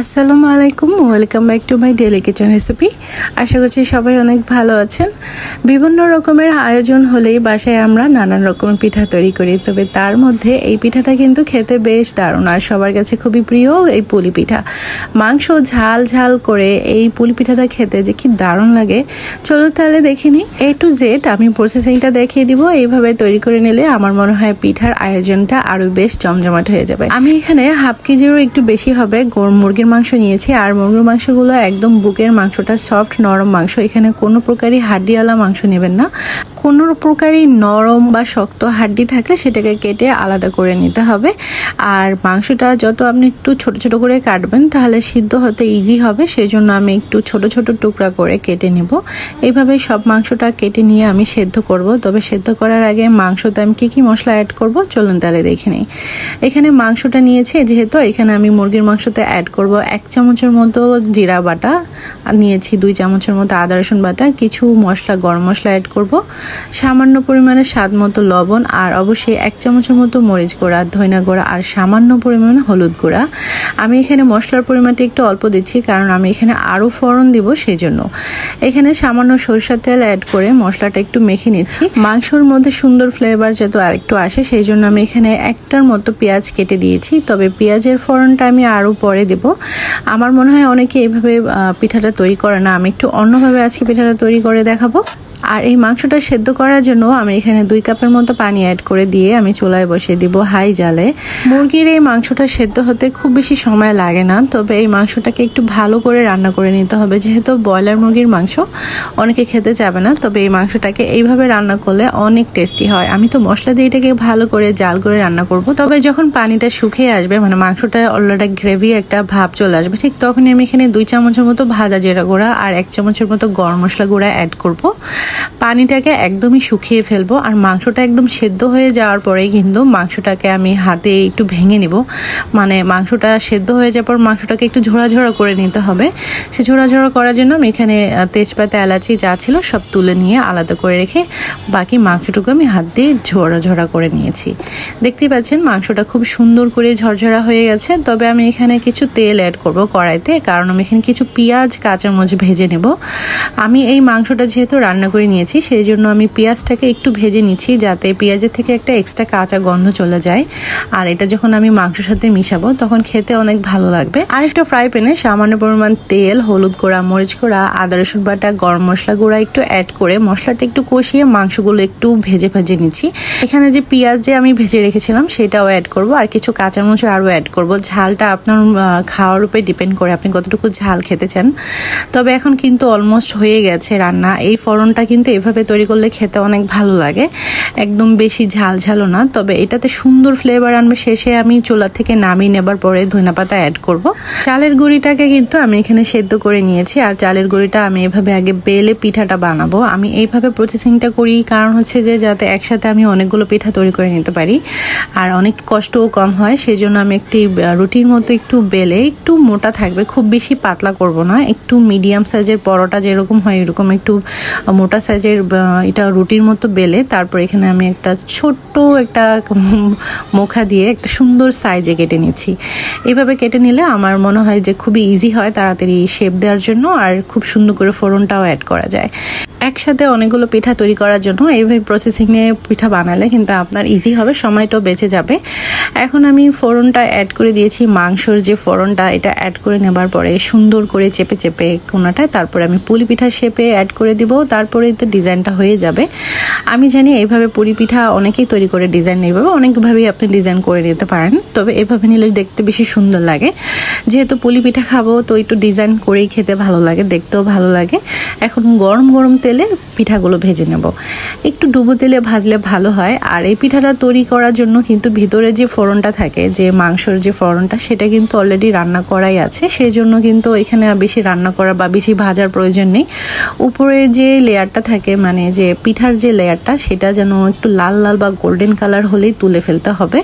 আসসালামু আলাইকুম, welcome back to my daily kitchen recipe. আশা করছি সবাই অনেক ভালো আছেন। বিভিন্ন রকমের আয়োজন হলেই বাসায় আমরা নানান রকমের পিঠা তৈরি করি, তবে তার মধ্যে এই পিঠাটা কিন্তু খেতে বেশ দারুণ আর সবার কাছে খুবই প্রিয় এই পুলি পিঠা। মাংস ঝাল ঝাল করে এই পুলি পিঠাটা খেতে যে কি দারুণ লাগে, চলো তাহলে দেখে নিই। A to Z আমি প্রসেসিংটা দেখিয়ে দিব। এইভাবে তৈরি করে নিলে আমার মনে হয় পিঠার আয়োজনটা আরো বেশ জমজমাট হয়ে যাবে। আমি এখানে হাফ কেজিরও একটু বেশি হবে মুরগির মাংস নিয়েছি, আর মুরগির মাংসগুলো একদম বুকের মাংসটা সফট নরম মাংস। এখানে কোনো প্রকারই হাড্ডিওয়ালা মাংস নেবেন না। কোনো প্রকারই নরম বা শক্ত হাড্ডি থাকলে সেটাকে কেটে আলাদা করে নিতে হবে। আর মাংসটা যত আপনি একটু ছোট ছোট করে কাটবেন তাহলে সিদ্ধ হতে ইজি হবে, সেই জন্য আমি একটু ছোট ছোট টুকরা করে কেটে নেব। এইভাবে সব মাংসটা কেটে নিয়ে আমি সেদ্ধ করব। তবে সেদ্ধ করার আগে মাংসতে আমি কি মশলা অ্যাড করব চলুন তাহলে দেখে নিই। এখানে মাংসটা নিয়েছি, যেহেতু এখানে আমি মুরগির মাংসতে অ্যাড করব 1 চামচের মতো জিরা বাটা, আর নিয়েছি 2 চামচের মতো আদা রসুন বাটা, কিছু মশলা গরম মশলা অ্যাড করব, সামান্য পরিমাণে স্বাদ মতো লবণ, আর অবশ্যই 1 চামচের মতো মরিচ গুঁড়া, ধনিয়া গুঁড়া আর সামান্য পরিমাণে হলুদ গুঁড়া। আমি এখানে মশলার পরিমাণটা একটু অল্প দিচ্ছি কারণ আমি এখানে আরও ফোড়ন দিব, সেই জন্য। এখানে সামান্য সরিষার তেল অ্যাড করে মশলাটা একটু মেখে নিচ্ছি। মাংসর মধ্যে সুন্দর ফ্লেভার যাতে আরেকটু আসে সেই জন্য আমি এখানে 1টার মতো পেঁয়াজ কেটে দিয়েছি। তবে পেঁয়াজের ফোড়নটা আমি আরও পরে দেব। আমার মনে হয় অনেকে এইভাবে পিঠাটা তৈরি করে না, আমি একটু অন্যভাবে আজকে পিঠাটা তৈরি করে দেখাবো। আর এই মাংসটা সেদ্ধ করার জন্য আমি এখানে 2 কাপের মতো পানি অ্যাড করে দিয়ে আমি চুলায় বসিয়ে দিব হাই জালে। মুরগির এই মাংসটা সেদ্ধ হতে খুব বেশি সময় লাগে না, তবে এই মাংসটাকে একটু ভালো করে রান্না করে নিতে হবে। যেহেতু ব্রয়লার মুরগির মাংস অনেকে খেতে চাবে না, তবে এই মাংসটাকে এইভাবে রান্না করলে অনেক টেস্টি হয়। আমি তো মশলা দিয়ে এটাকে ভালো করে জাল করে রান্না করব। তবে যখন পানিটা শুকিয়ে আসবে, মানে মাংসটা অলরেডি গ্রেভি একটা ভাব চলে আসবে, ঠিক তখনই আমি এখানে 2 চামচের মতো ভাজা জিরা গুঁড়া আর 1 চামচের মতো গরম মশলা গুঁড়া অ্যাড করব। পানিটাকে একদমই শুকিয়ে ফেলবো। আর মাংসটা একদম সেদ্ধ হয়ে যাওয়ার পরেই কিন্তু মাংসটাকে আমি হাতে একটু ভেঙে নিব। মানে মাংসটা সেদ্ধ হয়ে যাওয়ার পর মাংসটাকে একটু ঝোড়া ঝোড়া করে নিতে হবে। সে ঝোড়া ঝোড়া করার জন্য আমি এখানে তেজপাতা এলাচি যা ছিল সব তুলে নিয়ে আলাদা করে রেখে বাকি মাংসটুকু আমি হাত দিয়ে ঝোড়া ঝোড়া করে নিয়েছি। দেখতেই পাচ্ছেন মাংসটা খুব সুন্দর করে ঝরঝরা হয়ে গেছে। তবে আমি এখানে কিছু তেল অ্যাড করব কড়াইতে, কারণ আমি এখানে কিছু পেঁয়াজ কাঁচামরিচ ভেজে নেব। আমি এই মাংসটা যেহেতু রান্না করে নিয়েছি সেই জন্য আমি পেঁয়াজটাকে একটু ভেজে নিচ্ছি, যাতে পেঁয়াজের থেকে একটা এক্সট্রা কাঁচা গন্ধ চলে যায়। আর এটা যখন আমি মাংসের সাথে মিশাবো তখন খেতে অনেক ভালো লাগবে। আর একটা ফ্রাই প্যানে সামান্য পরিমাণ তেল, হলুদ গুঁড়া, মরিচ গুঁড়া, আদা রসুন বাটা, গরম মশলা গুঁড়া একটু অ্যাড করে মশলাটা একটু কষিয়ে মাংসগুলো একটু ভেজে নিচ্ছি। এখানে যে পেঁয়াজ যে আমি ভেজে রেখেছিলাম সেটাও অ্যাড করব, আর কিছু কাঁচামরিচ আরও অ্যাড করব। ঝালটা আপনার খাওয়ার উপরে ডিপেন্ড করে আপনি কতটুকু ঝাল খেতে চান। তবে এখন কিন্তু অলমোস্ট হয়ে গেছে রান্না। এই ফোড়নটা কিন্তু এভাবে তৈরি করলে খেতে অনেক ভালো লাগে, একদম বেশি ঝাল ঝালও না, তবে এটাতে সুন্দর ফ্লেভার আনবে। শেষে আমি চুলা থেকে নামিয়ে নেবার পরে ধনিয়া পাতা অ্যাড করব। চালের গুঁড়িটাকে কিন্তু আমি এখানে সেদ্ধ করে নিয়েছি, আর চালের গুঁড়িটা আমি এভাবে আগে বেলে পিঠাটা বানাবো। আমি এইভাবে প্রসেসিংটা করি কারণ হচ্ছে যে যাতে একসাথে আমি অনেকগুলো পিঠা তৈরি করে নিতে পারি আর অনেক কষ্টও কম হয়। সেই জন্য আমি একটি রুটির মতো একটু বেলে, একটু মোটা থাকবে, খুব বেশি পাতলা করব না, একটু মিডিয়াম সাইজের পরোটা যেরকম হয় এরকম একটু মোটা সাইজের এটা রুটির মতো বেলে তারপর এখানে আমি একটা ছোট্ট একটা মুখা দিয়ে একটা সুন্দর সাইজে কেটে নিচ্ছি। এইভাবে কেটে নিলে আমার মনে হয় যে খুবই ইজি হয় তাড়াতাড়ি শেপ দেওয়ার জন্য, আর খুব সুন্দর করে ফোড়নটাও অ্যাড করা যায়। একসাথে অনেকগুলো পিঠা তৈরি করার জন্য এইভাবে প্রসেসিংয়ে পিঠা বানালে কিন্তু আপনার ইজি হবে, সময়টাও বেঁচে যাবে। এখন আমি ফোড়নটা অ্যাড করে দিয়েছি, মাংসর যে ফোড়নটা এটা অ্যাড করে নেবার পরে সুন্দর করে চেপে চেপে কোনাটায় তারপরে আমি পুলি পিঠার শেপে অ্যাড করে দিব। তারপরে তো ডিজাইনটা হয়ে যাবে। আমি জানি এইভাবে পুরি পিঠা অনেকেই তৈরি করে ডিজাইন এইভাবে অনেকভাবেই আপনি ডিজাইন করে নিতে পারেন, তবে এভাবে নিলে দেখতে বেশি সুন্দর লাগে। যেহেতু পুলি পিঠা খাবো তো একটু ডিজাইন করেই খেতে ভালো লাগে, দেখতেও ভালো লাগে। এখন গরম গরম তেলে পিঠাগুলো ভেজে নেব, একটু ডুবো তেলে ভাজলে ভালো হয়। আর এই পিঠাটা তৈরি করার জন্য কিন্তু ভিতরে যে ফোড়নটা থাকে, যে মাংসর যে ফোড়নটা, সেটা কিন্তু অলরেডি রান্না করাই আছে, সেই জন্য কিন্তু এখানে বেশি রান্না করা বা বেশি ভাজার প্রয়োজন নেই। উপরের যে লেয়ারটা থাকে, মানে যে পিঠার যে লেয়ারটা, সেটা যেন একটু লাল লাল বা গোল্ডেন কালার হলেই তুলে ফেলতে হবে।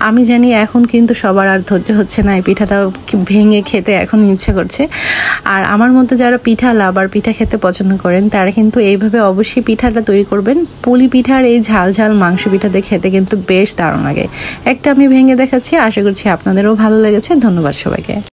আমি জানি এখন কিন্তু সবার আর ধৈর্য হচ্ছে না, এই পিঠাটা ভেঙে খেতে এখন ইচ্ছে করছে। আর আমার মতো যারা পিঠা লাভার, পিঠা খেতে পছন্দ করেন, তারা কিন্তু এইভাবে অবশ্যই পিঠাটা তৈরি করবেন। পুলি পিঠার এই ঝাল ঝাল মাংস পিঠাতে খেতে কিন্তু বেশ দারুণ লাগে। একটা আমি ভেঙে দেখাচ্ছি, আশা করছি আপনাদেরও ভালো লেগেছে। ধন্যবাদ সবাইকে।